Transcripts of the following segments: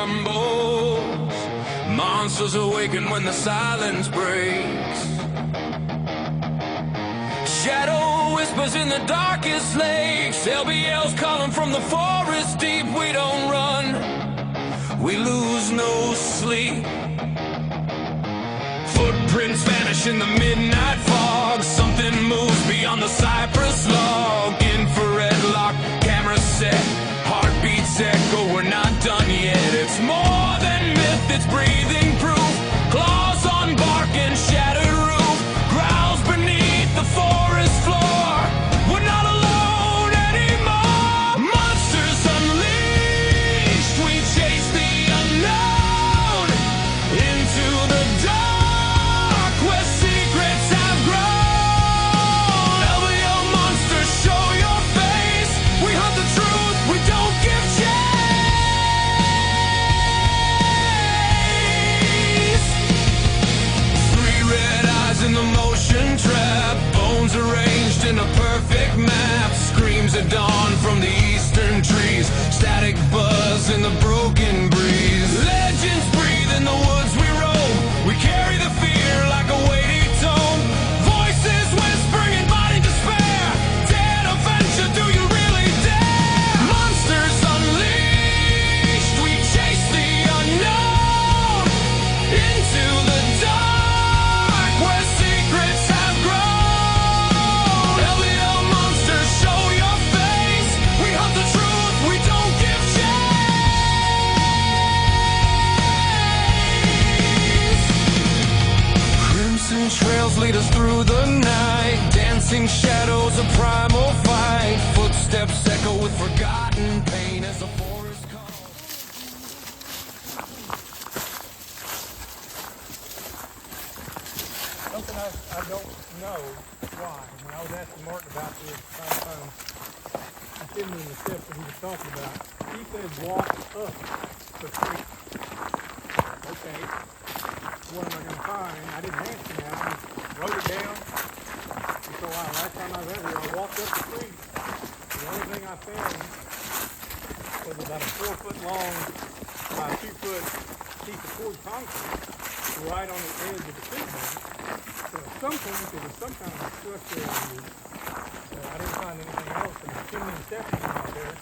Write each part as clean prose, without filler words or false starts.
crumbles. Monsters awaken when the silence breaks. Shadow whispers in the darkest lakes. LBL's calling from the forest deep. We don't run, we lose no sleep. Footprints vanish in the midnight fog. Something moves beyond the cypress log. Infrared lock, camera set, heartbeats echo. We're not done yet. It's more than myth, it's breathing proof. Claws on bark and shattered roof. Growls beneath the forest floor. We're not alone anymore. Monsters unleashed. We chase the unknown into the dark where secrets have grown. LBO monsters, show your face. We hunt the truth, we don't give chase. Three red eyes in the motion trap. Bones arranged in a perfect map. Screams at dawn from the eastern trees. Static buzz in the broken breeze. Legends breathe in the woods we roam. We carry the fear like a weighty tome. Voices whispering in body despair. Dead adventure, do you really dare? Monsters unleashed. We chase the unknown into the dark where secrets have grown. LBO monsters, show your face. We hunt the truth, we don't give chase. Crimson trails lead us through the night. Dancing shadows, a primal fight. Footsteps echo with forgotten pain as the forest calls. Something I don't know why. When I was asking Mark about this on the phone, he sent me the steps that he was talking about. He said walk up the creek. Okay. What am I going to find? I didn't ask him now. I just wrote it down. And so last time I was out here, I walked up the creek. The only thing I found was about a 4 foot long by 2 foot piece of poured concrete right on the edge of the creek bed. So at some point, there was some kind of structure in here. I didn't find anything else, and there's too many steps out there.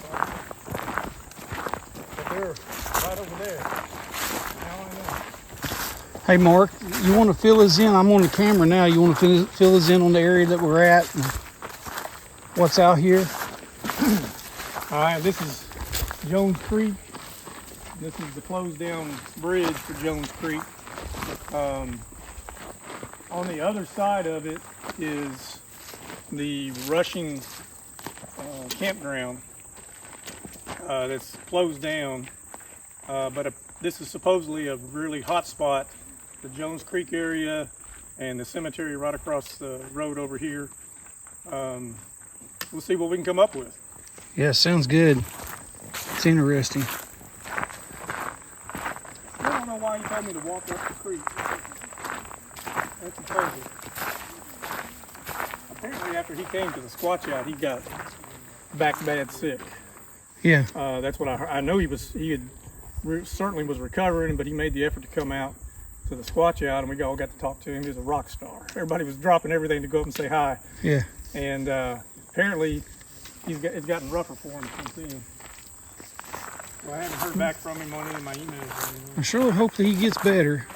But they're right over there. Now I know. Hey Mark, you want to fill us in? I'm on the camera now. You want to fill us in on the area that we're at and what's out here? All right, this is Jones Creek. This is the closed down bridge for Jones Creek. On the other side of it is the Rushing campground that's closed down, but this is supposedly a really hot spot. The Jones Creek area and the cemetery right across the road over here. We'll see what we can come up with. Yeah, sounds good. It's interesting. I don't know why he told me to walk up the creek. That's a puzzle. Apparently after he came to the Squatch Out, he got back bad sick. Yeah. That's what I heard. I know he certainly was recovering, but he made the effort to come out to the Squatch Out, and we all got to talk to him. He was a rock star. Everybody was dropping everything to go up and say hi. Yeah. And apparently it's gotten rougher for him since then. Well, I haven't heard back from him on any of my emails. I sure hope that he gets better.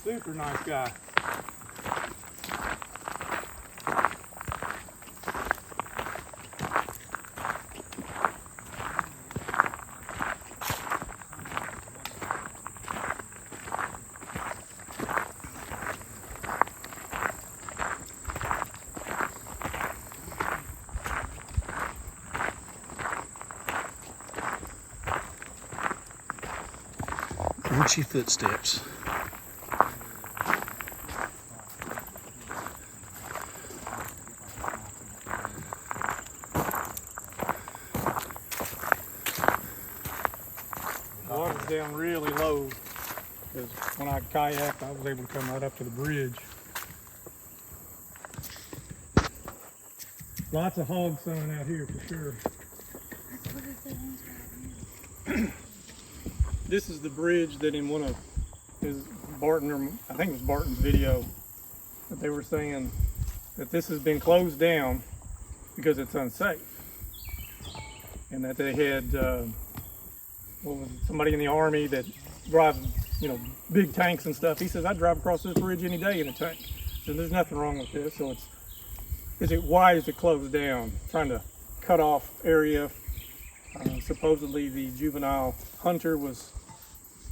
Super nice guy. Crunchy footsteps. Water's down really low, because when I kayaked, I was able to come right up to the bridge. Lots of hog sunning out here for sure. this is the bridge that in one of his Barton, or I think it was Barton's video, that they were saying that this has been closed down because it's unsafe, and that they had somebody in the Army that drives, big tanks and stuff. He says, I drive across this bridge any day in a tank. So there's nothing wrong with this. So why is it closed down? Trying to cut off area. Supposedly the juvenile hunter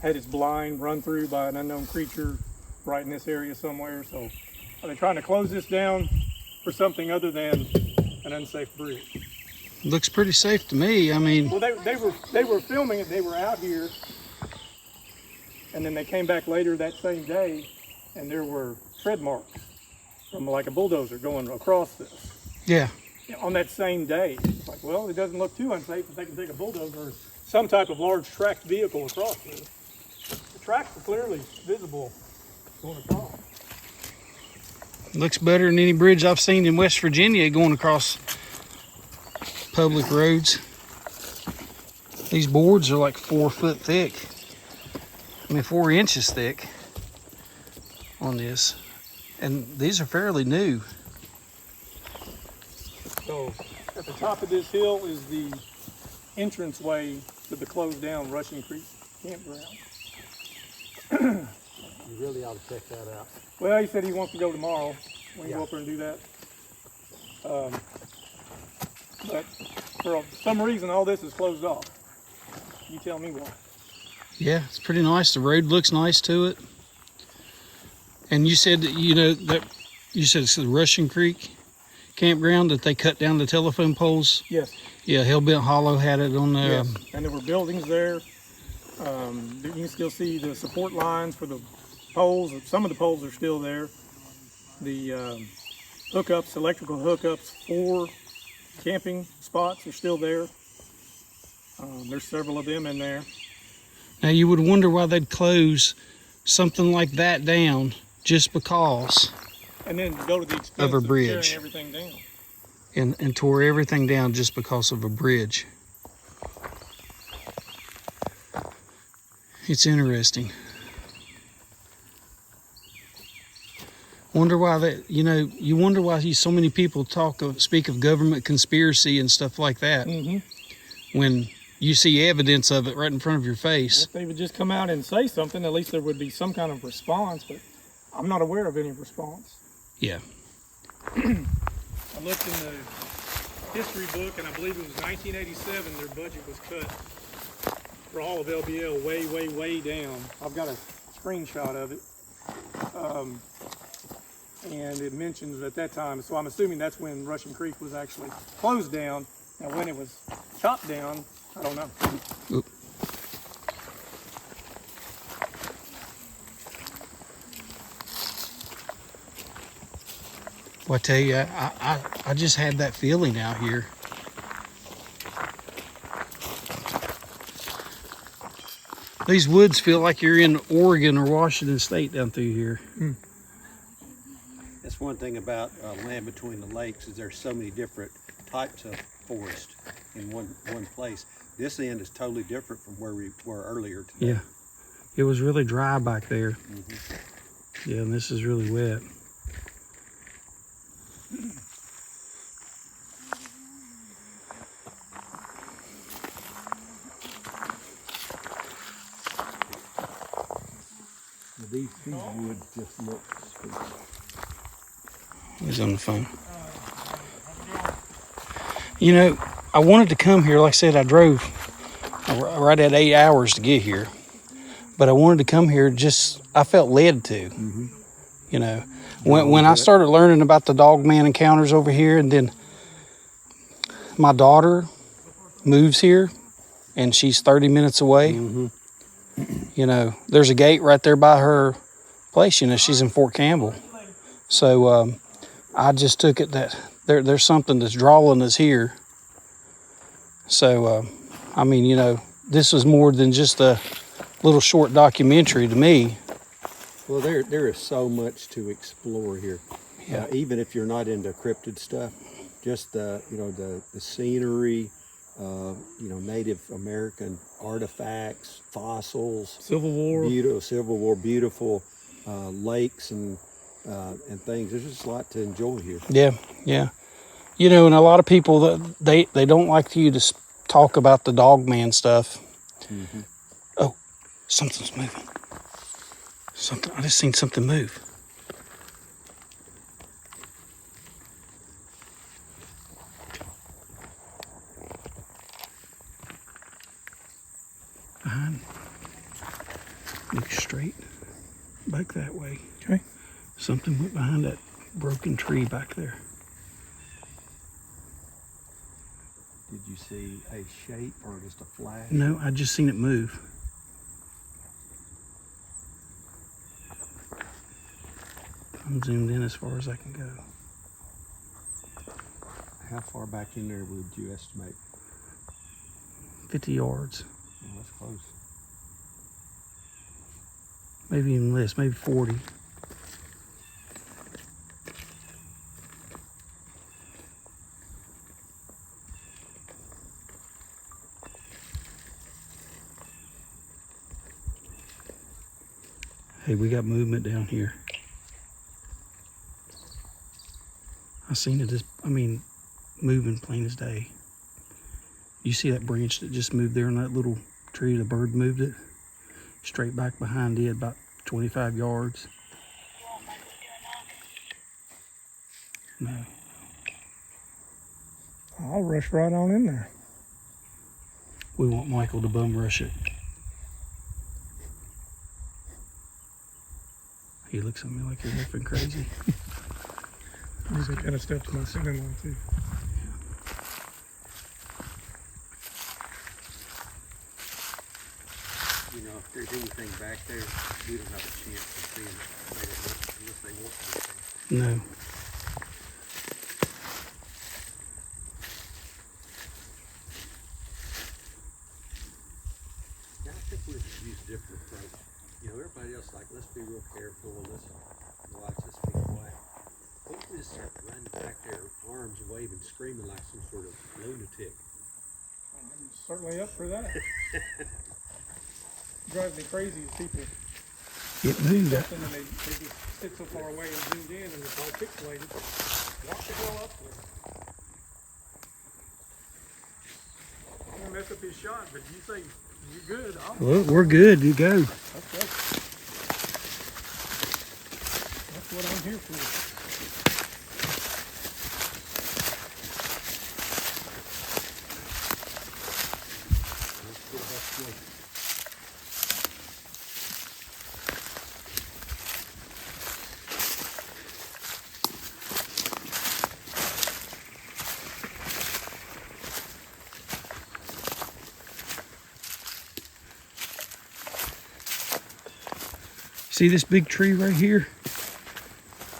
had his blind run through by an unknown creature right in this area somewhere. So are they trying to close this down for something other than an unsafe bridge? Looks pretty safe to me. I mean, well, they were filming it. They were out here, and then they came back later that same day, and there were tread marks from like a bulldozer going across this. Yeah. On that same day. It's like, well, it doesn't look too unsafe if they can take a bulldozer or some type of large tracked vehicle across this. The tracks are clearly visible going across. Looks better than any bridge I've seen in West Virginia going across public roads. These boards are like 4 foot thick. 4 inches thick on this. And these are fairly new. So at the top of this hill is the entranceway to the closed down Russian Creek campground. You really ought to check that out. Well, he said he wants to go tomorrow. We can go up there and do that. But for some reason, all this is closed off. You tell me why. Yeah, it's pretty nice. The road looks nice to it. And you said that, you said it's the Russian Creek campground that they cut down the telephone poles. Yes. Yeah, Hellbent Hollow had it on there. Yes. And there were buildings there. You can still see the support lines for the poles. Some of the poles are still there. The hookups, electrical hookups for camping spots are still there. There's several of them in there. Now you would wonder why they'd close something like that down just because. And then go to the expense of a bridge. tearing everything down. And tore everything down just because of a bridge. It's interesting. Wonder why that, you wonder why so many people speak of government conspiracy and stuff like that. Mm-hmm. When you see evidence of it right in front of your face. If they would just come out and say something, at least there would be some kind of response, but I'm not aware of any response. Yeah. I looked in the history book, and I believe it was 1987, their budget was cut for all of LBL way, way, way down. I've got a screenshot of it. And it mentions at that time, so I'm assuming that's when Russian Creek was actually closed down. Now when it was chopped down, I don't know. Oop. Well, I tell you, I just had that feeling out here. These woods feel like you're in Oregon or Washington State down through here. Mm. That's one thing about land between the lakes is there's so many different types of forest in one place. This end is totally different from where we were earlier today. Yeah, it was really dry back there. Mm-hmm. Yeah, and this is really wet. These woods just look sweet. He's on the phone. I wanted to come here. Like I said, I drove right at 8 hours to get here. But I wanted to come here I felt led to. Mm-hmm. When I started learning about the Dogman encounters over here, and then my daughter moves here, and she's 30 minutes away. Mm-hmm. There's a gate right there by her place. She's in Fort Campbell. So I just took it that there's something that's drawing us here. So, this was more than just a little short documentary to me. Well, there is so much to explore here. Yeah. Even if you're not into cryptid stuff, just the scenery, Native American artifacts, fossils, Civil War. Beautiful lakes and things. There's just a lot to enjoy here. Yeah, yeah. And a lot of people that they don't like you to talk about the Dogman stuff. Mm-hmm. Oh, something's moving. I just seen something move. Behind. Look straight back that way. Okay. Something went behind that broken tree back there. Did you see a shape or just a flash? No, I just seen it move. I'm zoomed in as far as I can go. How far back in there would you estimate? 50 yards. Oh, that's close. Maybe even less, maybe 40. Hey, we got movement down here. I seen it moving plain as day. You see that branch that just moved there in that little tree? The bird moved it straight back behind it, about 25 yards. No. I'll rush right on in there. We want Michael to bum rush it. He looks at me like you're effing crazy. Use that kind of stuff to my son-in-law too. If there's anything back there, we don't have a chance of seeing it unless they want to. No. Yeah, I think we should use a different approach. Everybody else let's be real careful, let's watch, let's be quiet. What if we just start running back there, arms waving, screaming like some sort of lunatic? I'm certainly up for that. Drives me crazy as people It moved. something and they just sit so far away and zoomed in and it's all pixelated. Walk the hell up there. I'm gonna mess up his shot, but you say you're good. Well, we're good. You go. Okay. That's what I'm here for. See this big tree right here?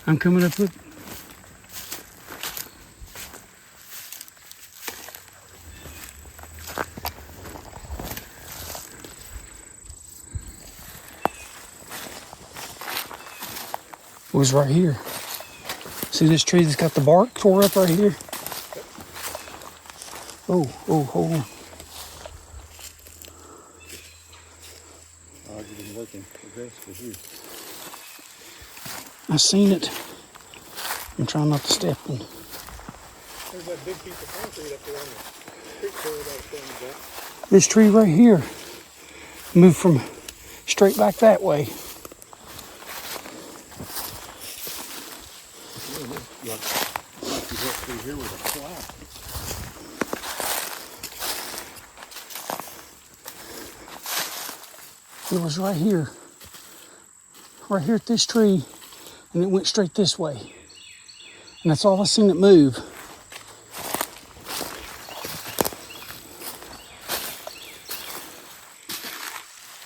I'm coming up with. It was right here. See this tree that's got the bark tore up right here? Oh, hold on. You've been working aggressively here. I seen it. I'm trying not to step in. There's that big piece of concrete up there on the creek there that I was showing you about. This tree right here moved from straight back that way. Like you went through here with a slap. It was right here at this tree, and it went straight this way. And that's all I seen it move.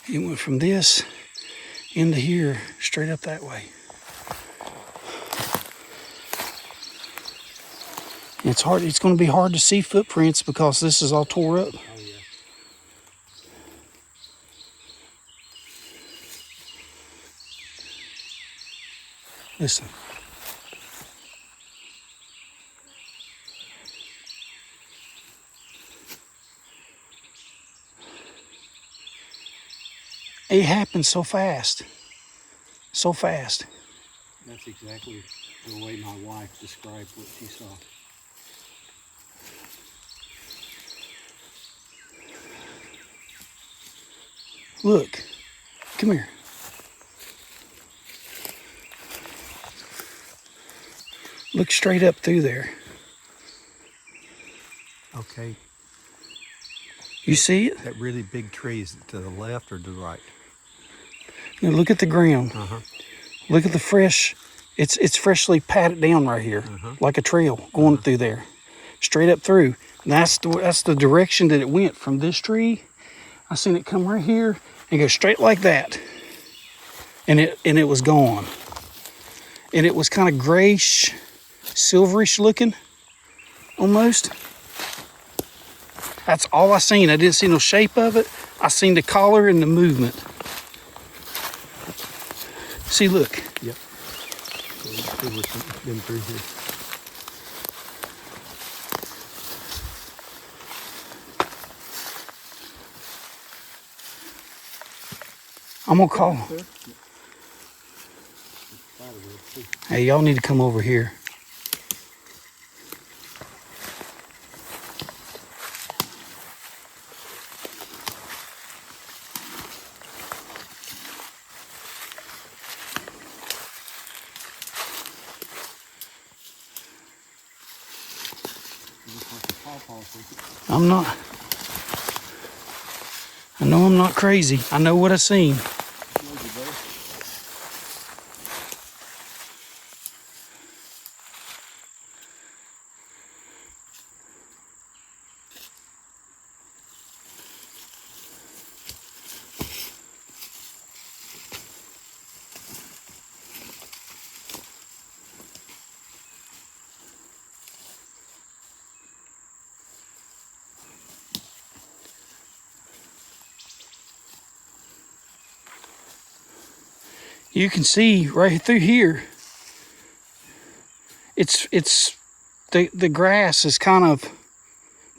It went from this into here, straight up that way. And it's going to be hard to see footprints because this is all tore up. Oh yeah. Listen. It happened so fast. So fast. That's exactly the way my wife described what she saw. Look. Come here. Look straight up through there. Okay. You see it? That really big tree, is it to the left or to the right? Now look at the ground. Uh-huh. Look at the fresh. It's freshly patted down right here, like a trail going through there, straight up through. And that's the direction that it went from this tree. I seen it come right here and go straight like that, and it was gone. And it was kind of grayish, silverish looking, almost. That's all I seen. I didn't see no shape of it. I seen the color and the movement. See, look. Yep. Been through here. I'm gonna call. Hey, y'all need to come over here. I'm not. I know I'm not crazy. I know what I seen. You can see right through here. It's the grass is kind of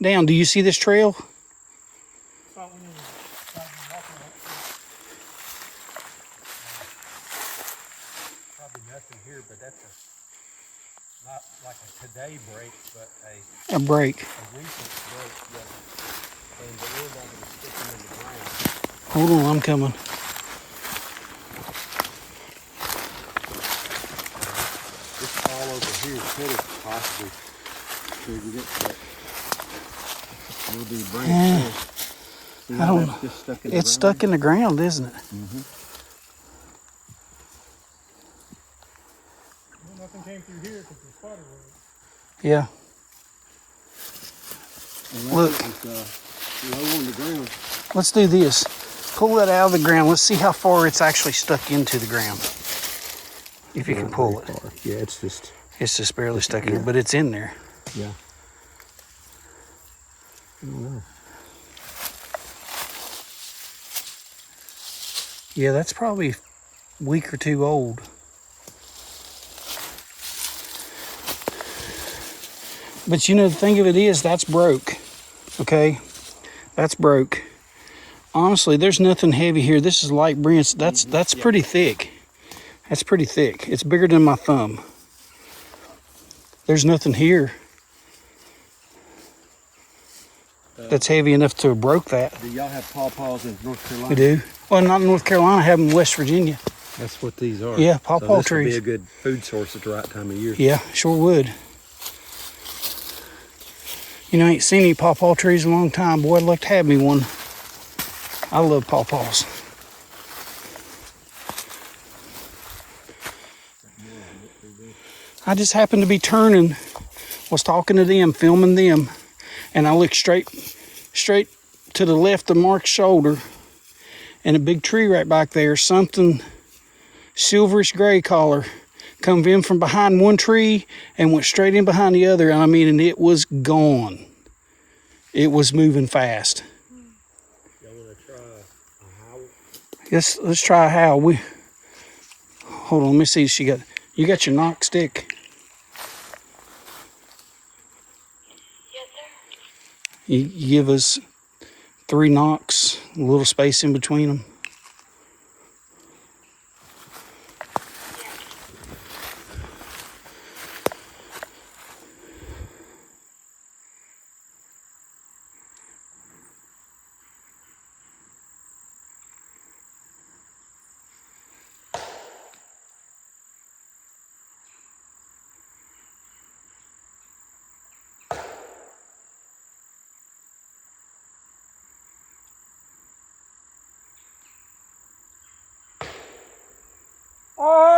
down. Do you see this trail? Thought we needed to walk on it. Probably nothing here, but that's not like a today break, but A break. a recent break. Yeah. And the wind out of it sticking in the ground. Hold on, I'm coming. This all over here could have possibly triggered it, but it'll be branch. Yeah. See I how don't that's know. just stuck in the It's ground? stuck in the ground, isn't it? Well, nothing came through here because the spotter was. Yeah. And Look. that was, low on the ground. Let's do this. Pull that out of the ground. Let's see how far it's actually stuck into the ground. If you can pull it. Far. Yeah, it's just barely stuck in, but it's in there. yeah. I don't know. Yeah, that's probably a week or two old. But you know, the thing of it is, that's broke. Okay? That's broke. Honestly, there's nothing heavy here. This is light branch. That's pretty thick. That's pretty thick. It's bigger than my thumb. There's nothing here that's heavy enough to have broke that. Do y'all have pawpaws in North Carolina? We do. Well, not in North Carolina. I have them in West Virginia. That's what these are. Yeah, pawpaw so this trees. would be a good food source at the right time of year. Yeah, sure would. You know, I ain't seen any pawpaw trees in a long time. Boy, I'd like to have me one. I love pawpaws. I just happened to be turning, was talking to them, filming them, and I looked straight to the left of Mark's shoulder, and a big tree right back there, something silverish gray color, come in from behind one tree and went straight in behind the other, and I mean, and it was gone. It was moving fast. Y'all want to try a howl? Let's try a howl. Hold on, let me see. You got your knock stick. Yes, sir. You give us 3 knocks, a little space in between them. Oh!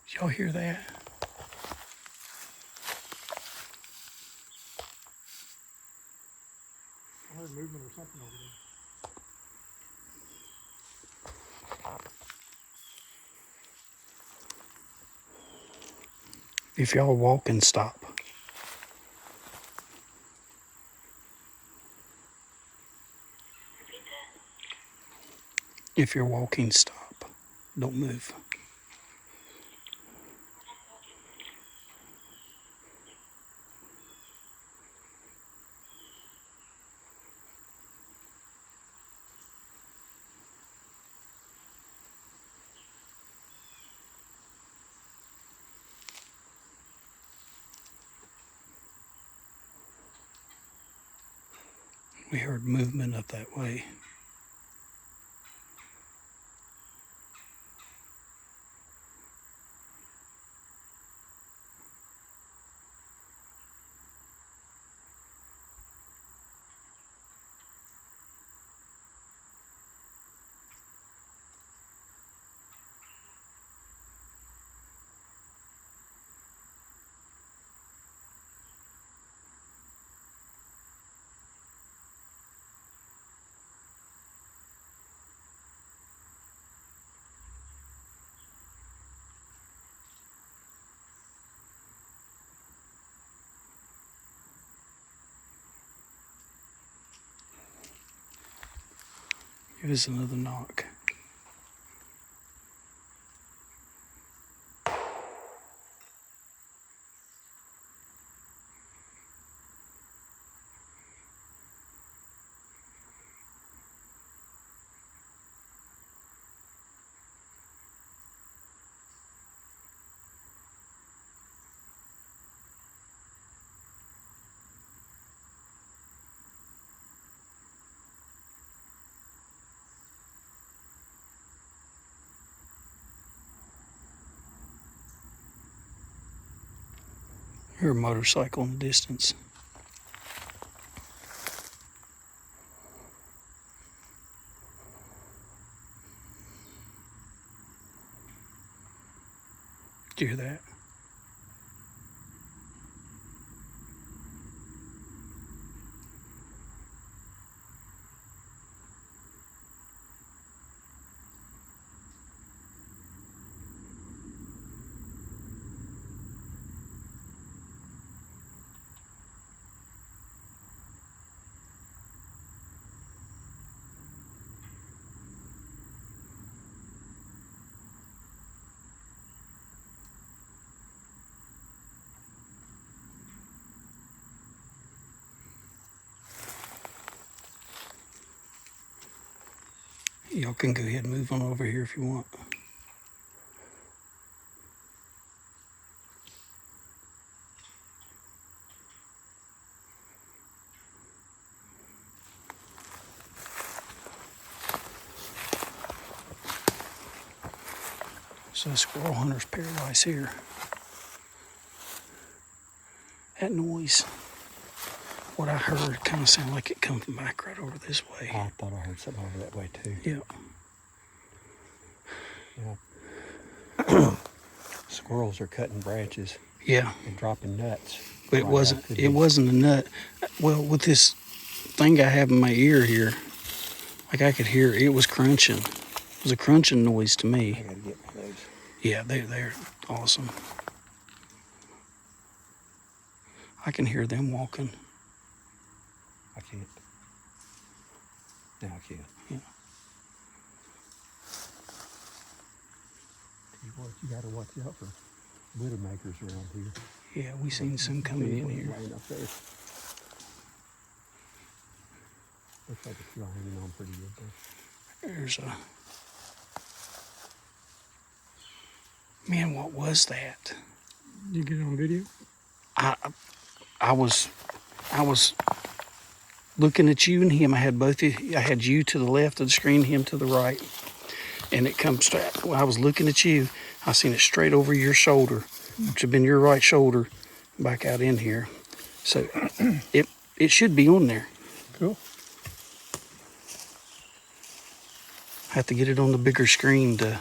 Did y'all hear that? I heard movement or something over there. If y'all walking, stop. If you're walking, stop. Don't move. We heard movement up that way. Give us another knock. Hear a motorcycle in the distance. Did you hear that? Y'all can go ahead and move on over here if you want. So squirrel hunter's paradise here. That noise, what I heard, kind of sounded like it come from back right over this way. I thought I heard something over that way too. Yeah. Squirrels are cutting branches Yeah. and dropping nuts. But it wasn't a nut. Well, with this thing I have in my ear here, like I could hear it was crunching. It was a crunching noise to I me. gotta get one of those. Yeah, they're awesome. I can hear them walking. I can't. Now I can. Yeah. You gotta watch out for widowmakers around here. Yeah, we seen some coming in here. Laying up there. Looks like it's still hanging on pretty good there. There's a... Man, what was that? You get it on video? I was looking at you and him. I had you to the left of the screen, him to the right. And it comes straight. When I was looking at you, I seen it straight over your shoulder, which had been your right shoulder, back out in here. So it should be on there. Cool. I have to get it on the bigger screen to...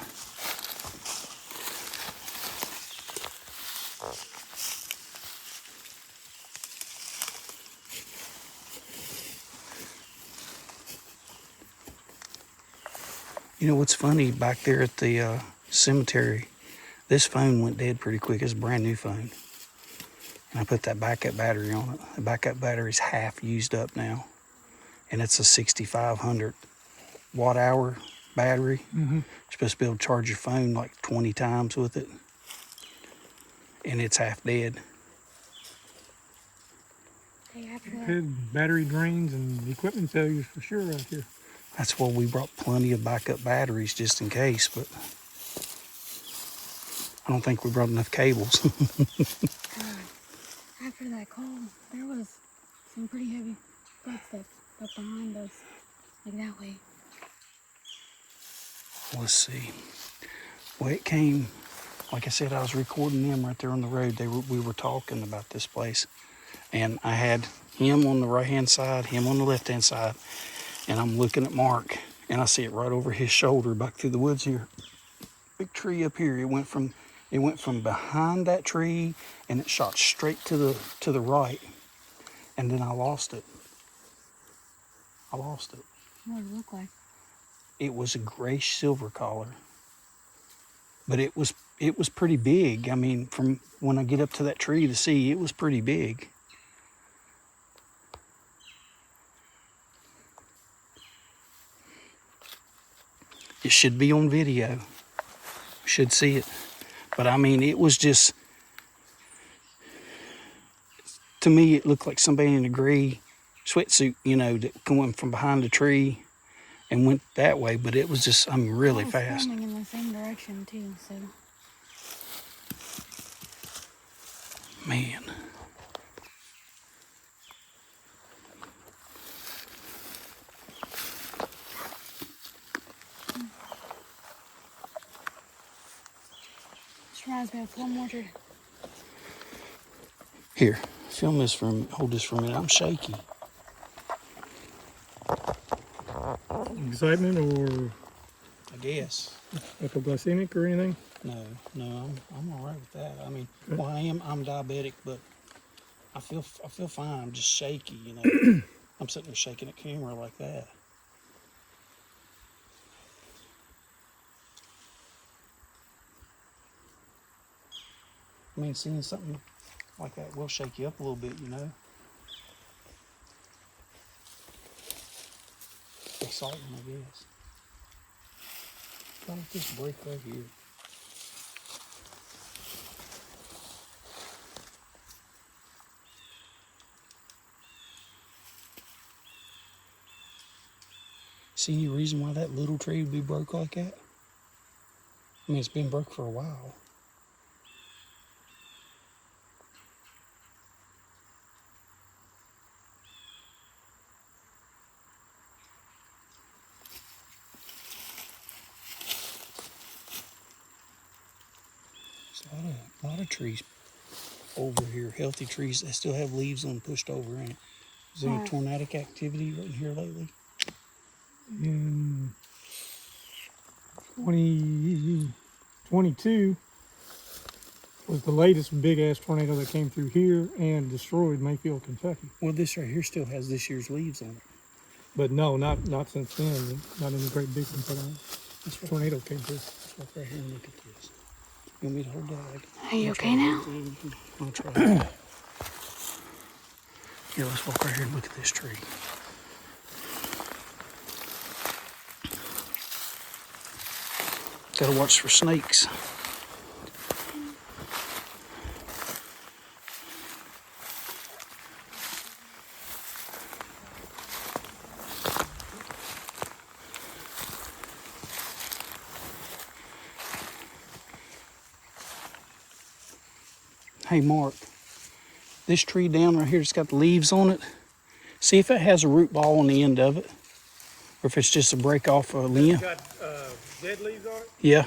You know what's funny, back there at the cemetery, this phone went dead pretty quick. It's a brand new phone. And I put that backup battery on it. The backup battery's half used up now. And it's a 6,500 watt hour battery. Mm-hmm. You're supposed to be able to charge your phone like 20 times with it. And it's half dead. Hey, after that, Had battery drains and equipment failures for sure out here. That's why we brought plenty of backup batteries just in case, but I don't think we brought enough cables. after that call, there was some pretty heavy footsteps up behind us, like that way. Let's see. Well, it came, like I said, I was recording them right there on the road. We were talking about this place. And I had him on the right-hand side, him on the left-hand side. And I'm looking at Mark, and I see it right over his shoulder back through the woods here. Big tree up here. It went from behind that tree, and it shot straight to the right. And then I lost it. What did it look like? It was a grayish silver collar, but it was pretty big. I mean, from when I get up to that tree to see, it was pretty big. It should be on video. You should see it. But I mean, it was just, to me, it looked like somebody in a gray sweatsuit, that went from behind the tree and went that way. But it was just, really I was fast. filming in the same direction too, so. Man. This reminds me of one more tree. Here, hold this for a minute. I'm shaky. Excitement or I guess. hypoglycemic or anything? No, I'm all right with that. I mean, well, I'm diabetic, but I feel fine. I'm just shaky, I'm sitting there shaking a camera like that. I mean, seeing something like that will shake you up a little bit, Exciting, I guess. Like this break right here. see any reason why that little tree would be broke like that? I mean, it's been broke for a while. There's a lot of trees over here, healthy trees that still have leaves on pushed over in it. Is there any tornadic activity right in here lately? In 2022 was the latest big ass tornado that came through here and destroyed Mayfield, Kentucky. Well, this right here still has this year's leaves on it. But no, not since then. Not any great big ones. This tornado came through. Let's walk right here and look at this. You want me to hold that? Are you okay now? I'll try. Here, let's walk right here and look at this tree. Gotta watch for snakes. Hey Mark, this tree down right here that's got the leaves on it, see if it has a root ball on the end of it, or if it's just a break off a limb. It's got dead leaves on it? Yeah.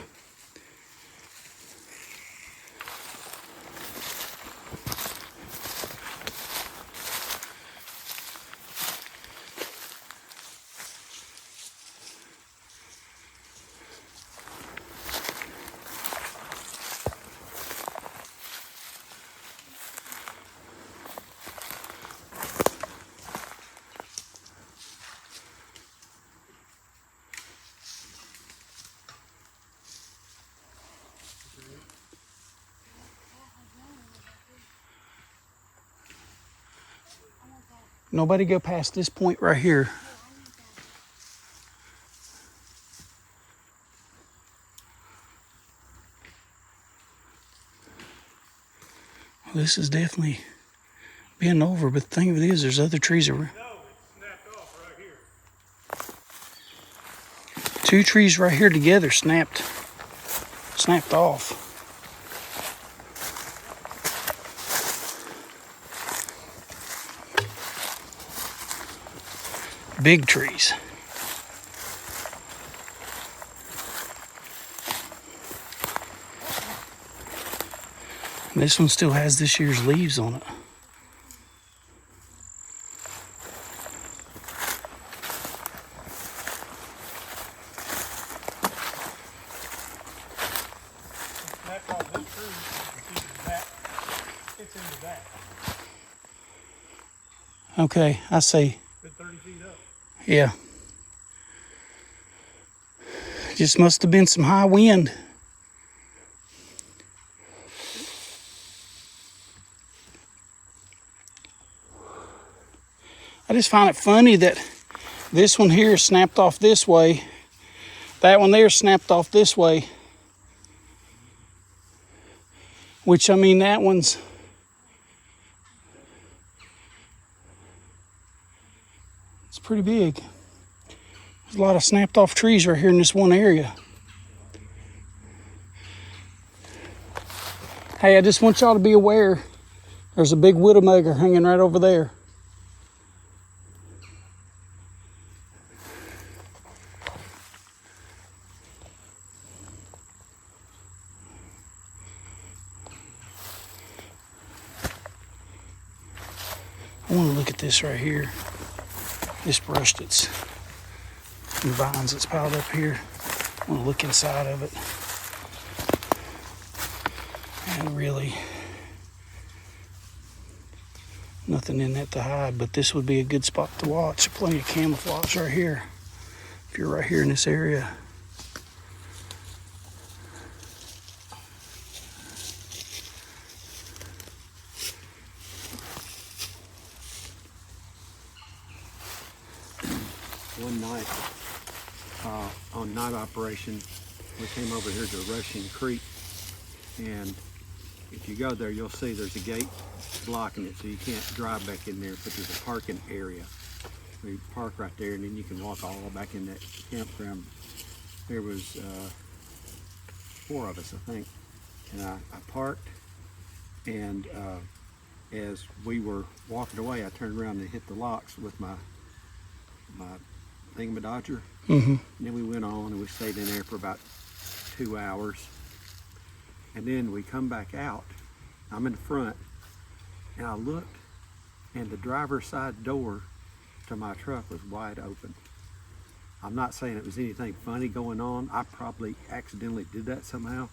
Nobody go past this point right here. Well, this is definitely being over, but the thing of it is, there's other trees around. No, it's snapped off right here. Two trees right here together snapped off. Big trees. This one still has this year's leaves on it. Snapped off this tree. You can see the back. It's in the back. Okay, I see. Been 30 feet up. Yeah. Just must have been some high wind. I just find it funny that this one here snapped off this way. That one there snapped off this way. Which, I mean, that one's... It's pretty big. There's a lot of snapped off trees right here in this one area. Hey, I just want y'all to be aware. There's a big widowmaker hanging right over there. I want to look at this right here. This brush that's and vines that's piled up here. I want to look inside of it. And really, nothing in that to hide, but this would be a good spot to watch. Plenty of camouflage right here, if you're right here in this area. One night, on night operation, we came over here to Rushing Creek, and if you go there, you'll see there's a gate blocking it, so you can't drive back in there, but there's a parking area. we park right there, and then you can walk all the way back in that campground. There was 4 of us, I think, and I parked, and as we were walking away, I turned around and hit the locks with my thingamadodger, and then we went on and we stayed in there for about 2 hours, and then we come back out. I'm in the front, and I looked, and the driver's side door to my truck was wide open. I'm not saying it was anything funny going on. I probably accidentally did that somehow,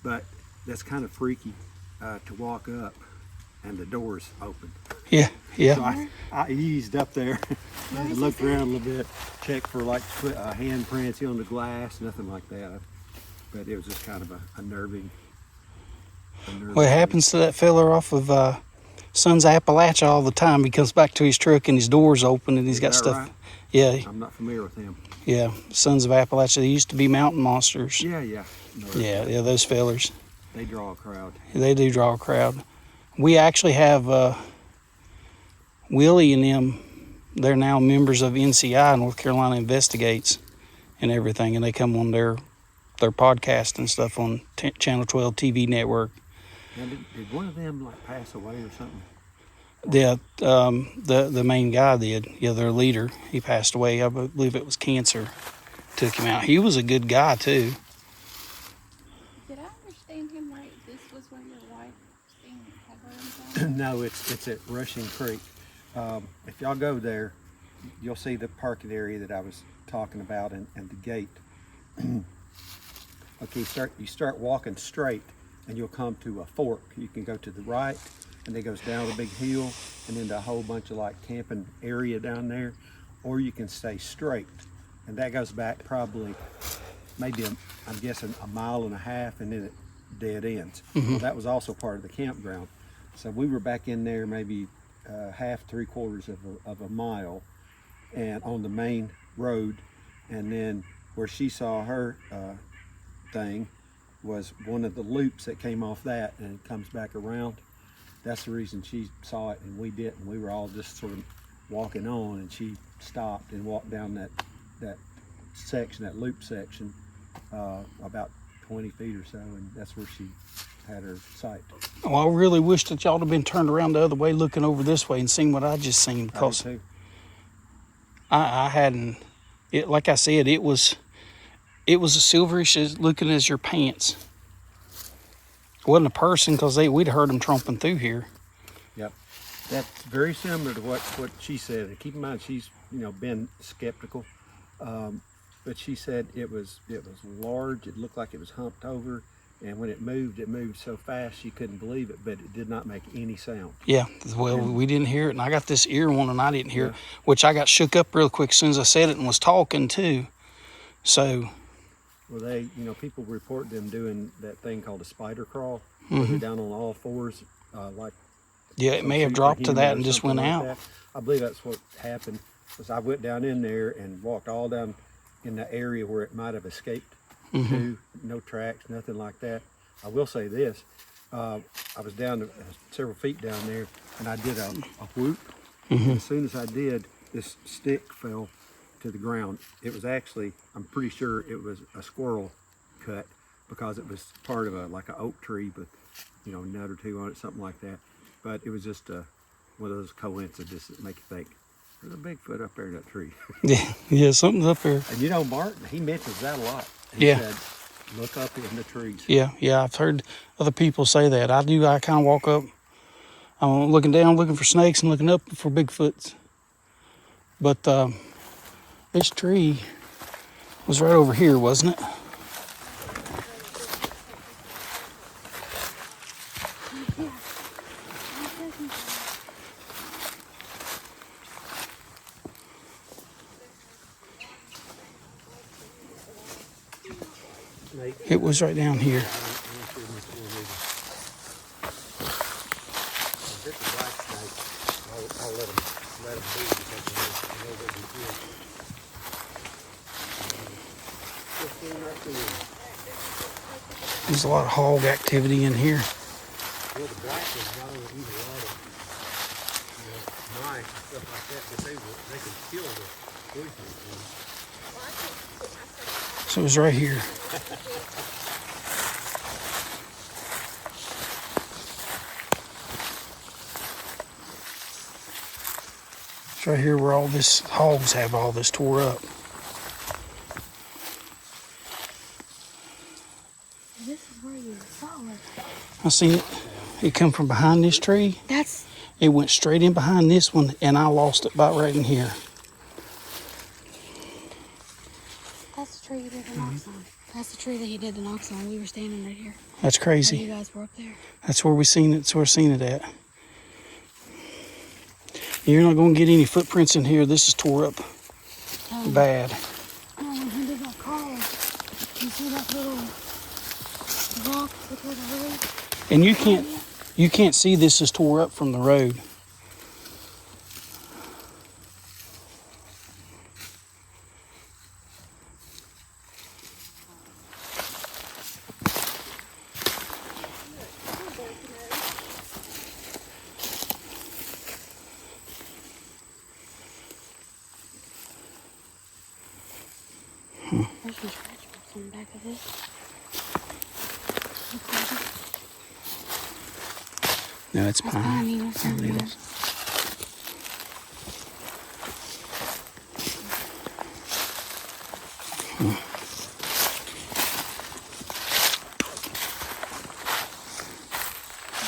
but that's kind of freaky to walk up and the door's open. Yeah, yeah. So I eased up there and looked around a little bit, checked for like handprints on the glass, nothing like that. But it was just kind of a unnerving. Well, it happens to that fella off of Sons of Appalachia all the time. He comes back to his truck and his door's open and he's got stuff. Right? Yeah. I'm not familiar with him. Yeah, Sons of Appalachia. They used to be mountain monsters. Yeah, yeah. No, Yeah, those fellers. They draw a crowd. They do draw a crowd. We actually have Willie and them. They're now members of NCI, North Carolina Investigates, and everything, and they come on their podcast and stuff on Channel 12 TV network. Now, did one of them like pass away or something? Yeah, the main guy did. Yeah, their leader. He passed away. I believe it was cancer. Took him out. He was a good guy too. Did I understand him right? This was where your wife had her in. No, it's at Rushing Creek. If y'all go there, you'll see the parking area that I was talking about and the gate. Okay, you start walking straight, and you'll come to a fork. You can go to the right, and it goes down a big hill, and into a whole bunch of like camping area down there, or you can stay straight, and that goes back probably maybe I'm guessing a mile and a half, and then it dead ends. Well, that was also part of the campground. So we were back in there maybe half, 3/4 of a mile, and on the main road, and then where she saw her thing was one of the loops that came off that, and it comes back around. That's the reason she saw it and we didn't. We were all just sort of walking on, and she stopped and walked down that section, that loop section, about 20 feet or so, and that's where she had her sight. Well, I really wish that y'all had been turned around the other way, looking over this way, and seen what I just seen, because I hadn't. It, like I said, it was as silverish as looking as your pants. It wasn't a person, because we'd heard them tromping through here. Yep, that's very similar to what she said. And keep in mind, she's been skeptical, but she said it was large. It looked like it was humped over, and when it moved so fast she couldn't believe it, but it did not make any sound. Yeah, well, we didn't hear it, and I got this ear one, and I didn't hear it, which I got shook up real quick as soon as I said it and was talking too. So. Well, people report them doing that thing called a spider crawl, where they're down on all fours, like. Yeah, it may have dropped to that and just went out. That. I believe that's what happened. Because I went down in there and walked all down in the area where it might have escaped to. No tracks, nothing like that. I will say this: I was down several feet down there, and I did a whoop. And as soon as I did, this stick fell to the ground. It was actually, I'm pretty sure it was a squirrel cut, because it was part of like an oak tree with a nut or two on it, something like that. But it was just one of those coincidences that make you think there's a Bigfoot up there in that tree. yeah, something's up there. And Martin, he mentions that a lot. He said, look up in the trees. Yeah, I've heard other people say that. I do. I kind of walk up, I'm looking down, looking for snakes, and looking up for Bigfoots. But this tree was right over here, wasn't it? It was right down here. There's a lot of hog activity in here. Well, the black ones not only eat a lot of mice and stuff like that, but they can kill the poisonous ones. So it was right here. It's right here where all this hogs have all this tore up. This is where you saw it. I seen it. It come from behind this tree. It went straight in behind this one, and I lost it about right in here. That's the tree he did the knocks on. That's the tree that he did the knocks on. We were standing right here. That's While crazy. you guys were up there. That's where we seen it. That's where I seen it at. You're not gonna get any footprints in here. This is tore up bad. No, when he did that call, you see that little rock that was a road? And you can't see this is tore up from the road. There's some scratch marks on the back of this. Looks like it. No, it's That's pine. pine needles down there. Needles.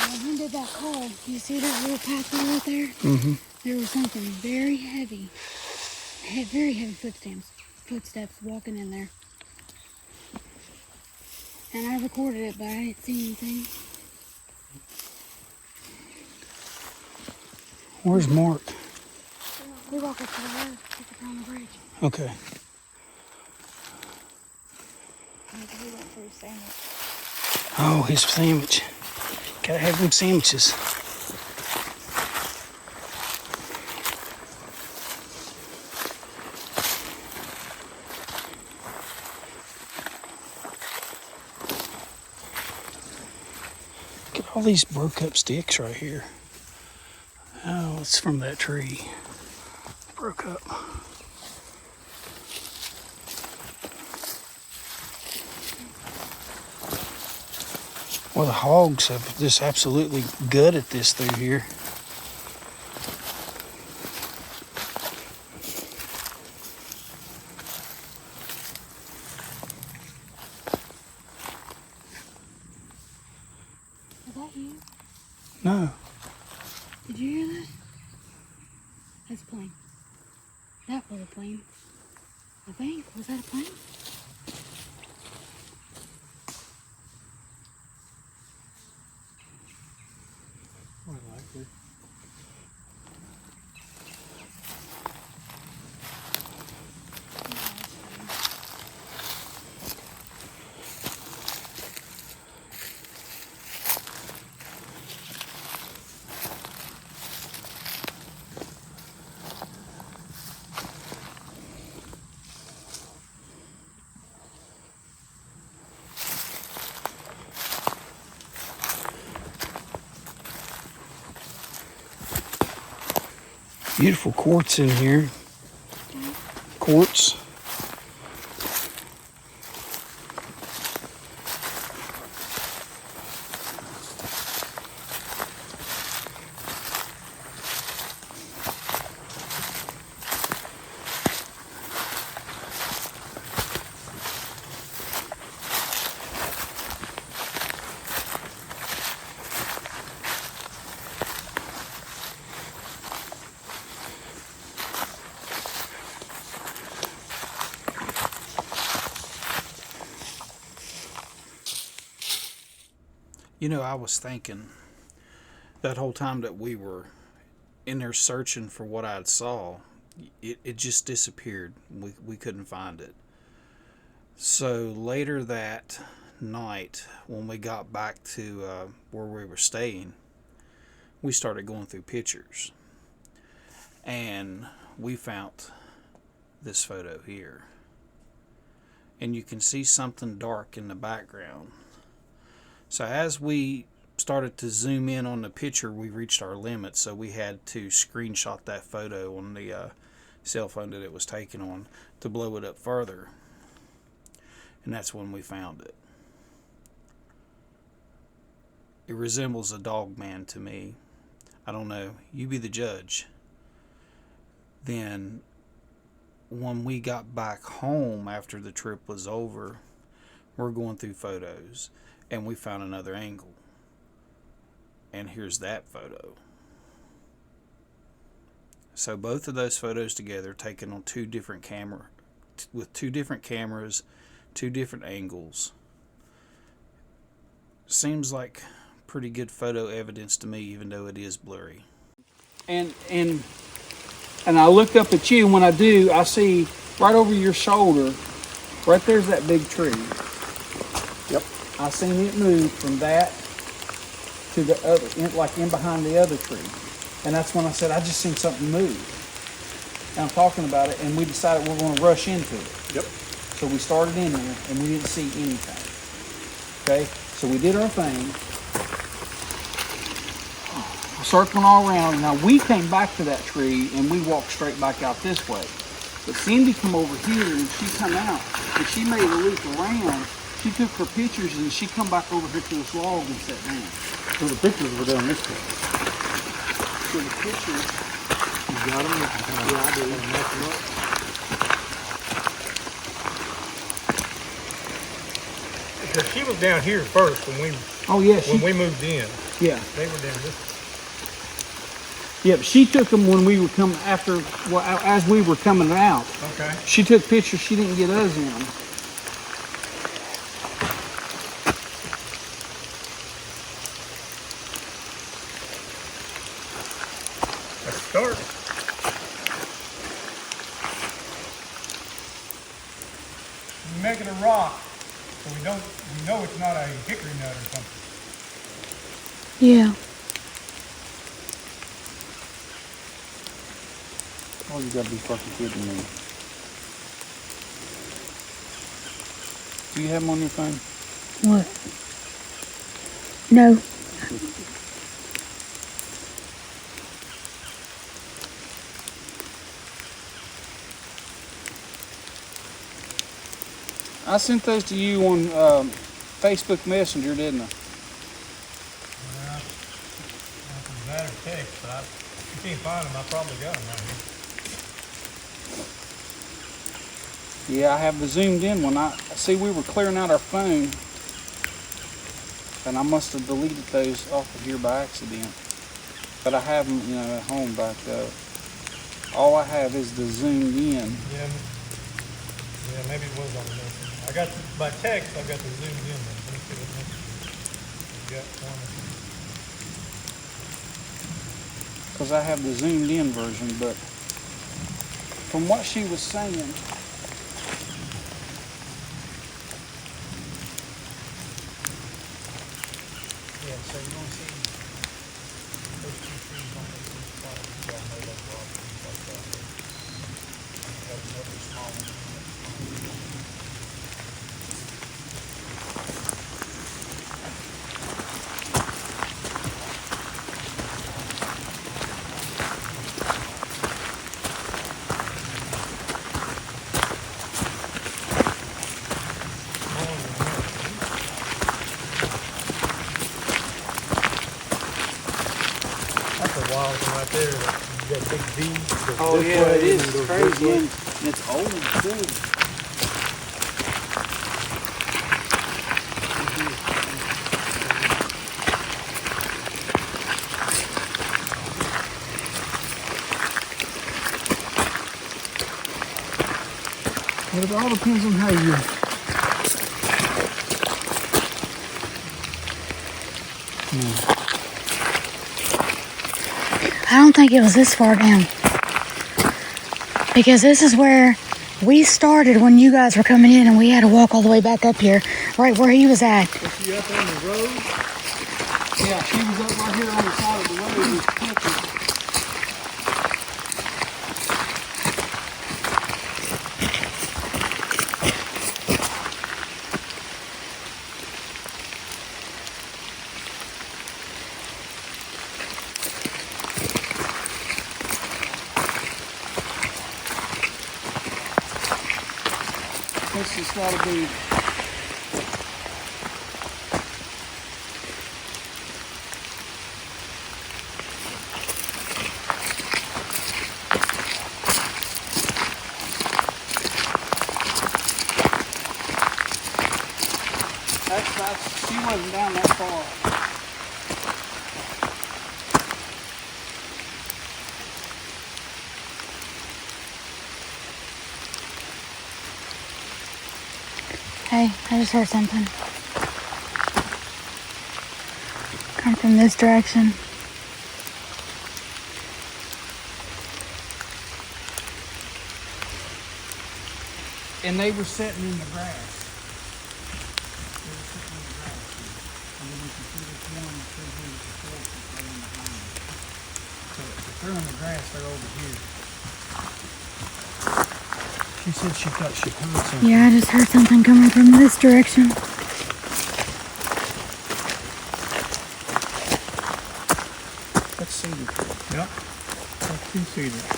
When he did that call, you see that little pathway right there? Mm-hmm. There was something very heavy, very heavy footsteps walking in there. And I recorded it, but I didn't see anything. Where's Mark? We walked up to the road, up on the bridge. Okay. We went for his sandwich. Oh, his sandwich. Gotta have them sandwiches. Look at all these broke up sticks right here. Oh, it's from that tree. Broke up. Well, the hogs have just absolutely gutted this through here. Is that you? No. Did you hear that? That's a plane. That was a plane. I think. Was that a plane? Quite likely. Beautiful quartz in here. Quartz. You know, I was thinking that whole time that we were in there searching for what I saw, it just disappeared. We couldn't find it. So later that night, when we got back to where we were staying, we started going through pictures. And we found this photo here. And you can see something dark in the background. So as we started to zoom in on the picture, we reached our limit, so we had to screenshot that photo on the cell phone that it was taken on to blow it up further. And that's when we found it. It resembles a Dogman to me. I don't know. You be the judge. Then, when we got back home after the trip was over, we're going through photos, and we found another angle. And here's that photo. So both of those photos together, taken on two different with two different cameras, two different angles, seems like pretty good photo evidence to me, even though it is blurry. And I look up at you, and when I do, I see right over your shoulder, right there's that big tree. Yep. I seen it move from that to the other, like in behind the other tree. And that's when I said, I just seen something move. And I'm talking about it, and we decided we're going to rush into it. Yep. So we started in there, and we didn't see anything. Okay? So we did our thing. Circling all around. Now we came back to that tree, and we walked straight back out this way. But Cindy come over here, and she come out, and she made a loop around. She took her pictures, and she come back over here to this log and sat down. So the pictures were down this way. So the pictures, You got them? Yeah, I do. Match them up. Because she was down here first when we moved in. Yeah. They were down this way. Yeah, but she took them when we were coming after, well, as we were coming out. Okay. She took pictures. She didn't get us in them. Let's start. We're making a rock, so we know it's not a hickory nut or something. Yeah. Oh, you gotta be fucking kidding me. Do you have them on your phone? What? No. I sent those to you on Facebook Messenger, didn't I? Nothing matter text, but if you can't find them, I probably got them right here. Yeah, I have the zoomed in one. I see we were clearing out our phone, and I must have deleted those off of here by accident. But I have them, at home backed up. All I have is the zoomed in. Yeah, maybe it was on the message. I got by text. I got the zoomed in one. Let me see what message you got one. Because I have the zoomed in version, but from what she was saying, Yeah, so you want to see those two trees on those two spots. You all know those rock trees like that. Got another small one. That's a wild one right there. You got big V. oh yeah, it is. It's crazy, and it's old too. But it all depends on how you. I don't think it was this far down. Because this is where we started when you guys were coming in, and we had to walk all the way back up here, right where he was at. Was she up on the road? Yeah, she was up right here on the side of the road with pictures. ought to be. She wasn't down that far. Hey, I just heard something. Come from this direction. And they were sitting in the grass. They were sitting in the grass here. And then we can see this one through here with the fork that's laying behind them. So if they're in the grass, they're over here. She said she thought she heard something. Yeah, I just heard something coming from this direction. Let's see the tree. Yep. That's two cedar.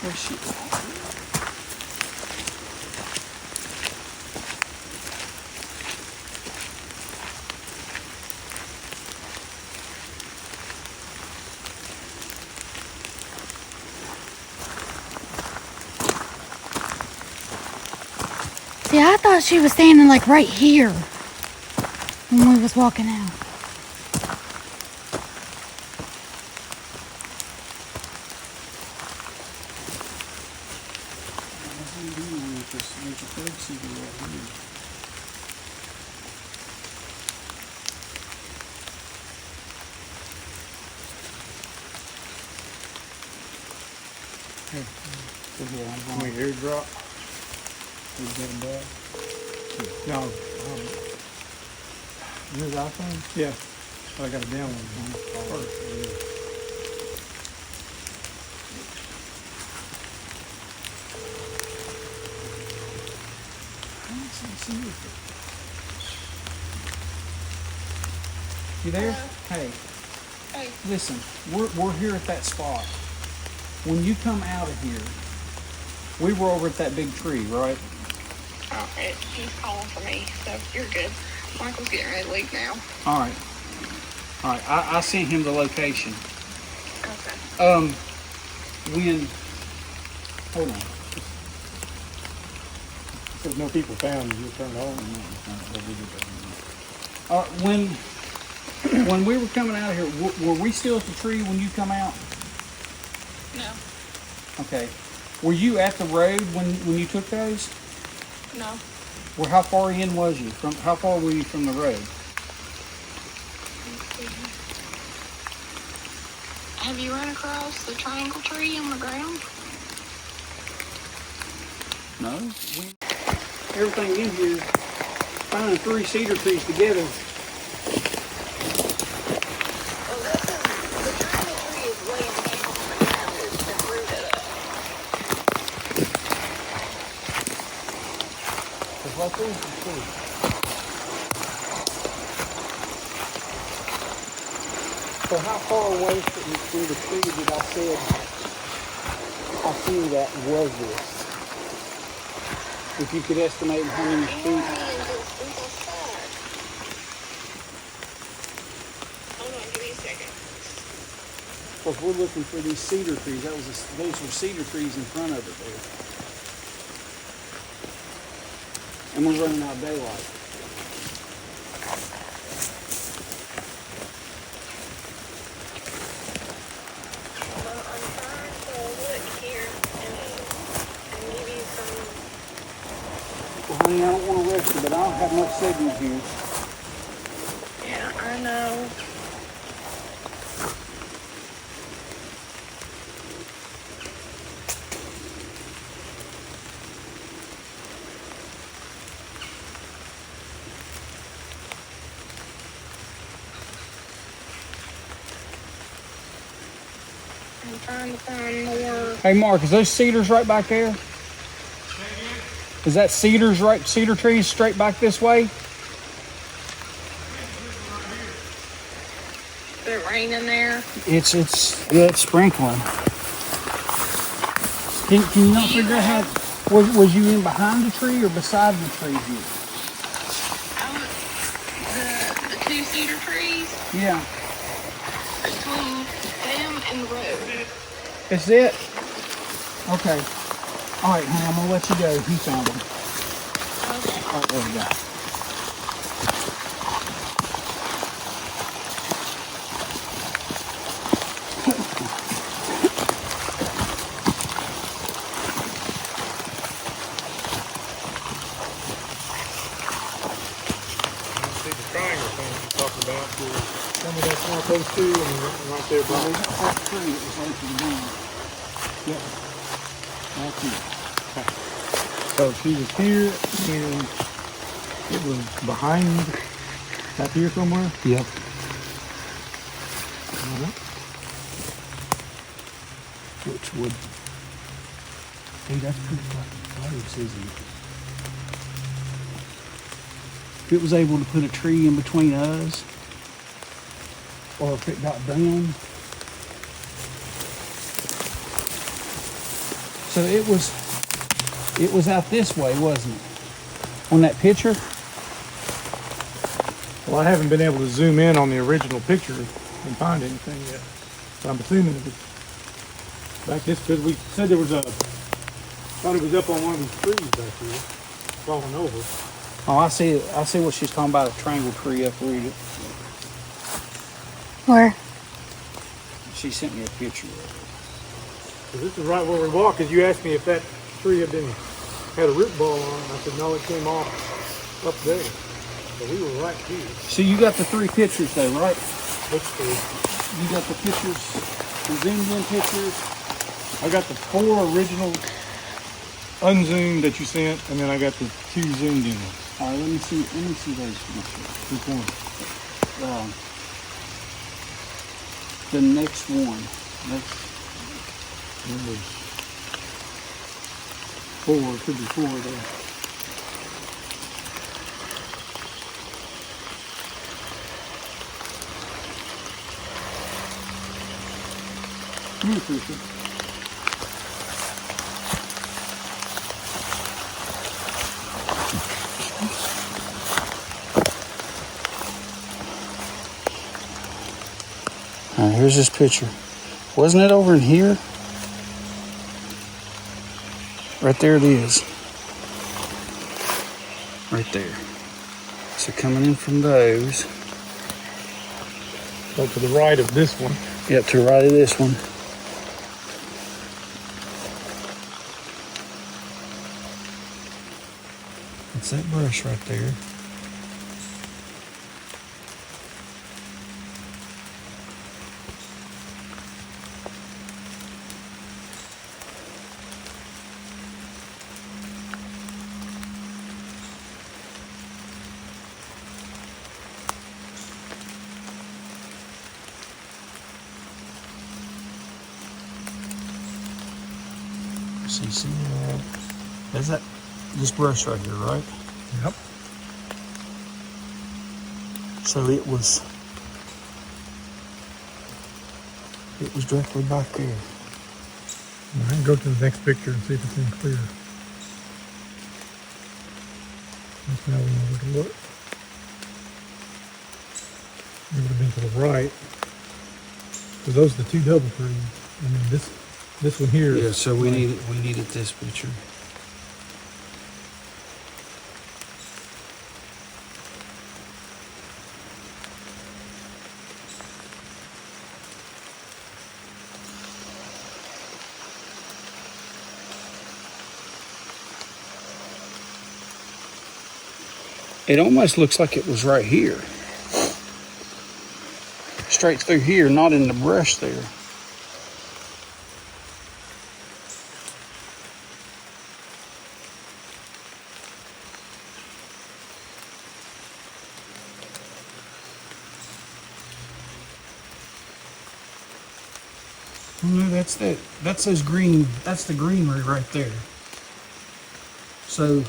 Where's she? See, I thought she was standing like right here when we was walking out. There's a third cedar right here. Here, go ahead, I'm Can we going. airdrop? You get them back? No. This iPhone? Yeah. I got a download first. You there? Hey. Hey. Listen, we're here at that spot. When you come out of here, we were over at that big tree, right? Oh, he's calling for me, so you're good. Michael's getting ready to leave now. All right. All right. I sent him the location. Okay. When? Hold on. If no people found you, turn it on. When we were coming out of here, were we still at the tree when you come out? No. Okay. Were you at the road when you took those? No. Well, how far in was you? How far were you from the road? Have you run across the triangle tree on the ground? No. Everything in here, finding 3 cedar trees together. Well, the triangle tree is laying down on the ground. It's been rooted up. So how far away from the tree that I said I seen that was this? If you could estimate how many feet. Hold on, give me a second. Because we're looking for these cedar trees. Those were cedar trees in front of it there. And we're running out of daylight. Well, I'm trying to look here and give you some honey, I don't want to rush you, but I don't have much signal here. Yeah, I know. I'm trying to find more. Hey, Mark, is those cedars right back there? Is that cedar trees straight back this way? Is it raining there? It's sprinkling. Can you not figure out how, was you in behind the tree or beside the tree here? The two cedar trees Yeah. between them and the road. That's it? Okay. All right, honey, I'm going to let you go. He found them. Okay. All right, there we go. See the triangle thing you talking about? Tell me that's one of those two, and right there, Well, Bob. that tree that was open down. Yep. That's it. So she was here, and it was behind, up here somewhere. Yep. Which would... Hey, that's pretty fucking close, isn't it? If it was able to put a tree in between us, or if it got done. So it was out this way, wasn't it? On that picture? Well, I haven't been able to zoom in on the original picture and find anything yet. So I'm assuming it was back this, because we said there was thought it was up on one of these trees back here, falling over. Oh, I see it. I see what she's talking about, a triangle tree uprooted. Where? She sent me a picture of it. So this is right where we walk, because you asked me if that tree had a root ball on it. I said, no, it came off up there. So we were right here. So you got the 3 pictures though, right? Which tree? You got the pictures, the zoomed in pictures. I got the 4 original unzoomed that you sent, and then I got the 2 zoomed in ones. All right, let me see those pictures. Which one? The next one. Number 4, could be 4 there. Come here, Trisha. All right, here's this picture. Wasn't it over in here? Right there it is. Right there. So coming in from those. So to the right of this one. Yep, to the right of this one. It's that brush right there. See that? That's that, this brush right here, right? Yep. So it was directly back there. I can go to the next picture and see if it's any clearer. That's now we know where to look. It would have been to the right. Because those are the 2 double trees. And then this one here. Yeah, so we needed this picture. It almost looks like it was right here. Straight through here, not in the brush there. No, that's that. That's those green. That's the greenery right there. So,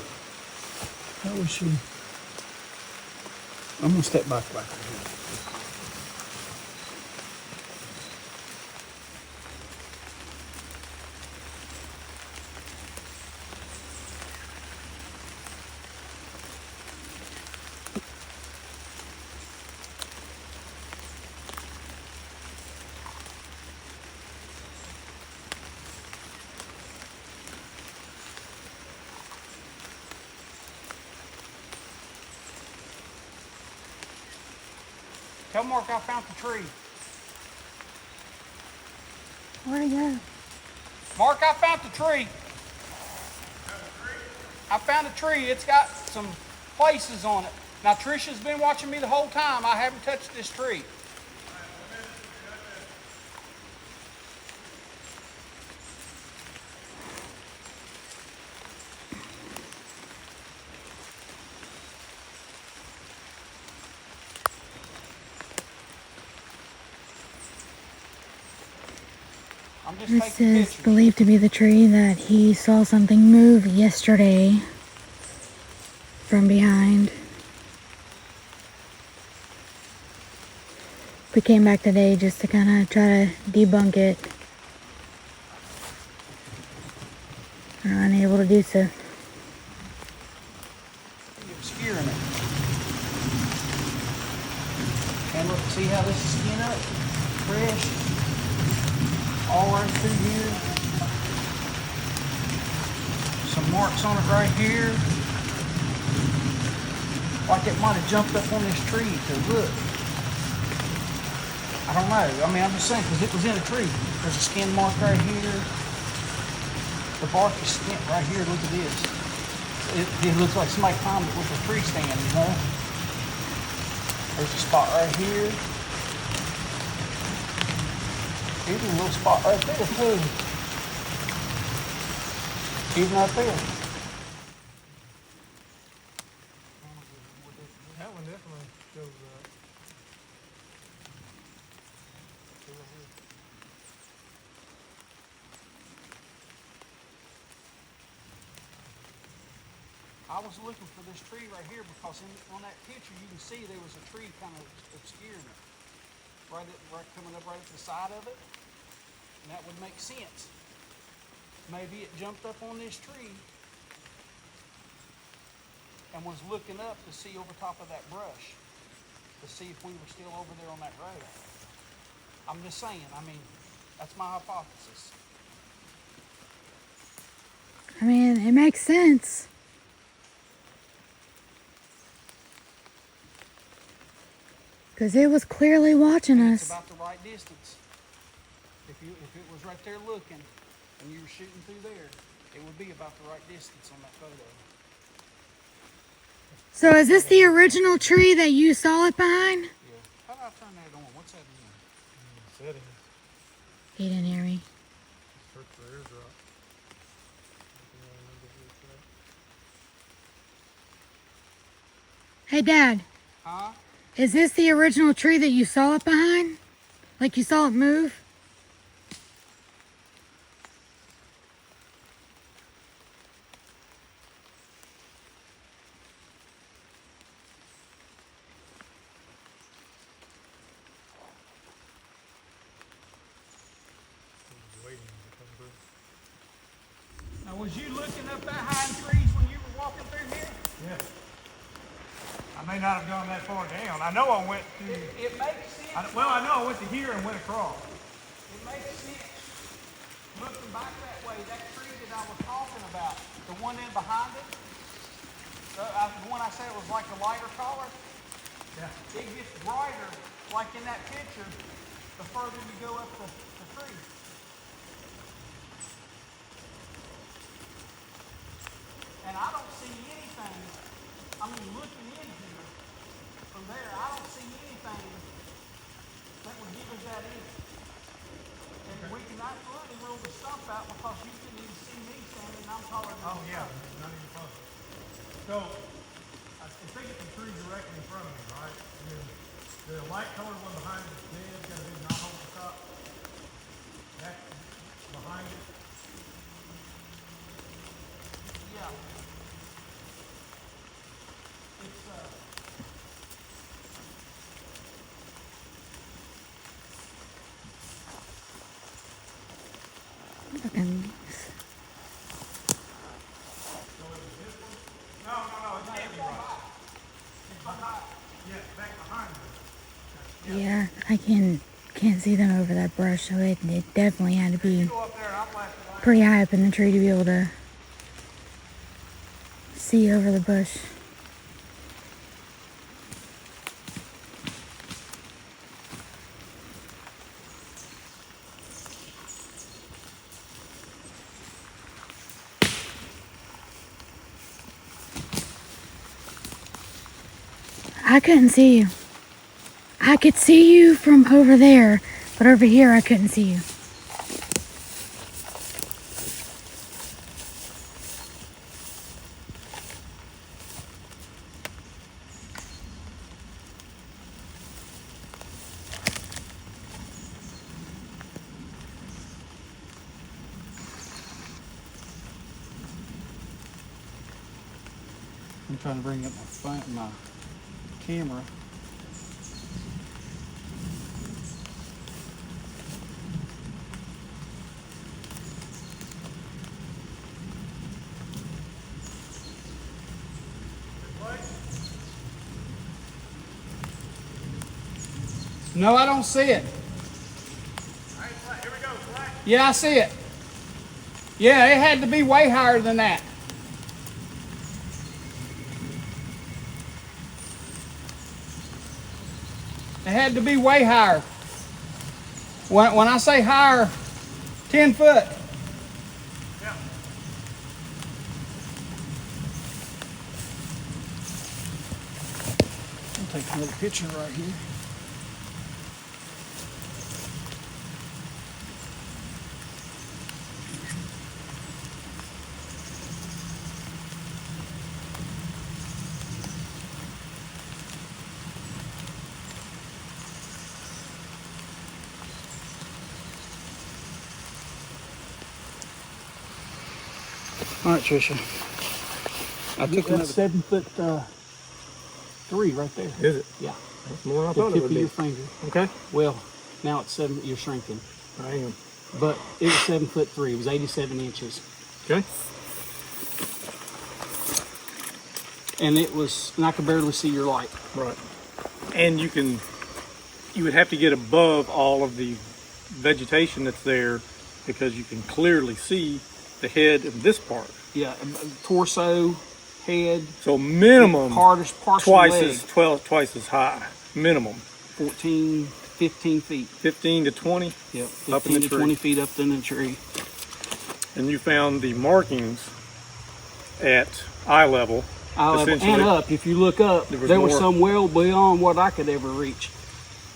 how we should. I'm gonna step back here. Tell Mark I found the tree. Where'd he go? Mark, I found the tree. I found a tree. It's got some places on it. Now, Trisha's been watching me the whole time. I haven't touched this tree. I'm just This taking is pictures. believed to be the tree that he saw something move yesterday from behind. We came back today just to kind of try to debunk it. We're unable to do so. Obscuring it. And look, see how this is skin up? Fresh. All right through here. Some marks on it right here. Like it might have jumped up on this tree to look. I don't know. I mean, I'm just saying, because it was in a tree. There's a skin mark right here. The bark is skint right here. Look at this. It looks like somebody climbed it with a tree stand, you know? There's a spot right here. Even a little spot right there, too. Even right there. That one definitely shows up. I was looking for this tree right here because on that picture you can see there was a tree kind of obscuring it. Right coming up right at the side of it. And that would make sense. Maybe it jumped up on this tree and was looking up to see over top of that brush to see if we were still over there on that road. I'm just saying, I mean, that's my hypothesis. I mean, it makes sense. Because it was clearly watching It's us. about the right distance. If it was right there looking and you were shooting through there, it would be about the right distance on that photo. So is this the original tree that you saw it behind? Yeah. How do I turn that on? What's that in? Settings. He didn't hear me. Search for airdrop. Hey, Dad. Huh? Is this the original tree that you saw it behind? Like you saw it move? Waiting to come through. Now, was you looking up that high in trees when you were walking through here? Yeah. I may not have gone that far down. I know I went to. It makes sense. I know I went to here and went across. It makes sense. Looking back that way, that tree that I was talking about, the one in behind it, the one I said was like a lighter color, Yeah. it gets brighter, like in that picture, the further you go up the tree. And I don't see anything, I mean, looking in from there, I don't see anything that would give us that in. And we can absolutely rule the stump out because you couldn't even see me standing and I'm taller than Oh, yeah, not even close. So, I think it's the tree directly in front of me, right? And then the light colored one behind it is dead, got a big knot hole at the top. That behind it. Yeah. It's And No, it can't be right. It's behind. Yeah, back behind me. yeah, I can't see them over that brush, so it definitely had to be Go up there and I'll flash the light. pretty high up in the tree to be able to see over the bush. I couldn't see you. I could see you from over there, but over here I couldn't see you. I'm trying to bring up my camera. No, I don't see it. Here we go, flash. Yeah, I see it. Yeah, it had to be way higher than that. It had to be way higher. When I say higher, 10 foot. Yeah. I'll take another picture right here. All right, Trisha. I took another 7 foot 3 right there. Is it? Yeah. That's more than I The thought it tip would of be. your finger. Okay. Well, now it's 7. You're shrinking, I am. but it was 7 foot 3. It was 87 inches, Okay. and it was. And I could barely see your light. Right. And you would have to get above all of the vegetation that's there because you can clearly see the head of this part. Yeah, torso, head, So minimum partial twice leg, twice as high. Minimum 14, 15 feet. 15 to 20. Yep, Up in 15 the to tree. 20 feet up in the tree. And you found the markings at eye level. And essentially. up. If you look up, There was there was more. some well beyond what I could ever reach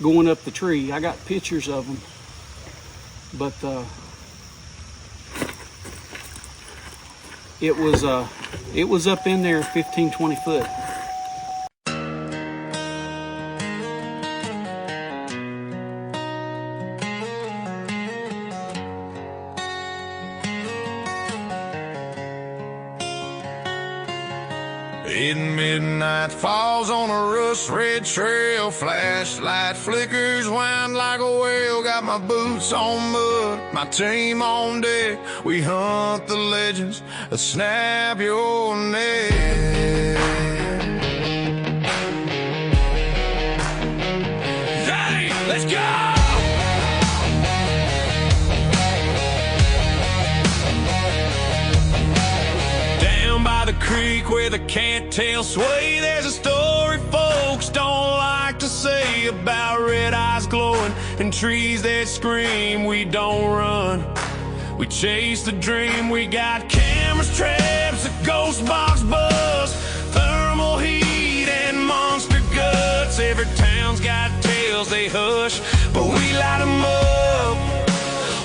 going up the tree. I got pictures of them, but it was up in there 15, 20 foot. In midnight falls on a rust-red trail. Flashlight flickers, wind like a whale. Got my boots on mud, my team on deck. We hunt the legends that snap your neck. Hey, let's go! By the creek where the cattails sway, there's a story folks don't like to say about red eyes glowing and trees that scream. We don't run, we chase the dream. We got cameras, traps, a ghost box buzz, thermal heat and monster guts. bells they hush, but we light 'em up.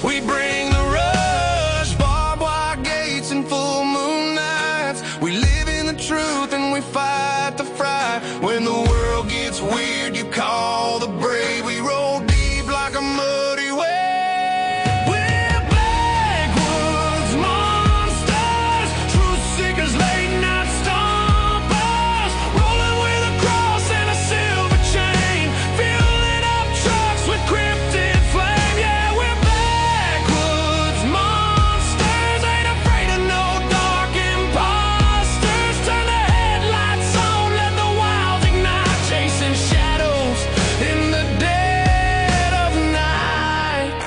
We bring the rush, barbed wire gates and full moon nights. We live in the truth and we fight the fright. When the world gets weird, you call the brave. We roll deep like a muddy wave. We're backwoods monsters, truth seekers, late night stompers, rolling with a cross and a silver chain, filling up trucks with cryptid flame. Yeah, we're backwoods monsters, ain't afraid of no dark imposters. Turn the headlights on, let the wild ignite, chasing shadows in the dead of night.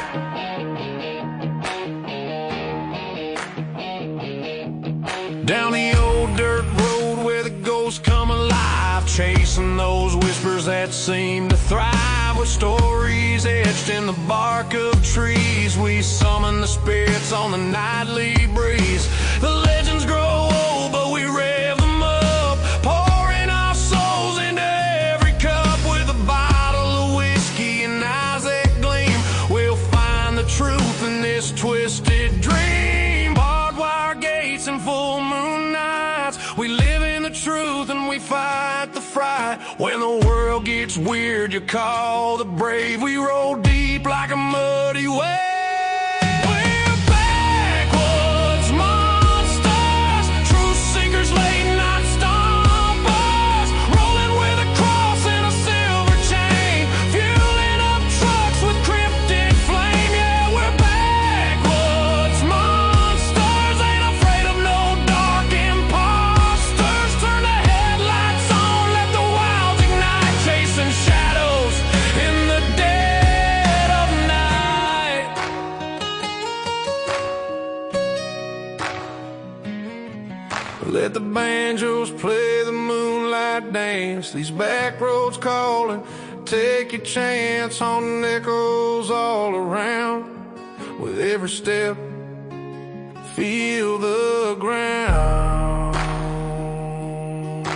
Down the old dirt road where the ghosts come alive, chasing those whispers that seem to thrive. With stories etched in the bark of trees, we summon the spirits on the nightly breeze. The legends grow old, but we rev them up, pouring our souls into every cup. With a bottle of whiskey and eyes that gleam, we'll find the truth in this twisted dream. Barbed wire gates and full moon nights, we live in the truth and we fight the fright. When the world gets weird, you call the brave. We roll deep like a muddy wave. We're backwoods monsters, truth seekers, late night stompers, rolling with a cross and a silver chain, fueling up trucks with cryptid flame. Yeah, we're backwoods monsters, ain't afraid of no dark imposters. Turn the headlights on, let the wild ignite, chasing shadows in the dead of night. Let the banjos play the moonlight dance, these back roads calling, take your chance. Haunting echoes all around, with every step feel the ground.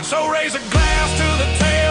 So raise a glass to the tale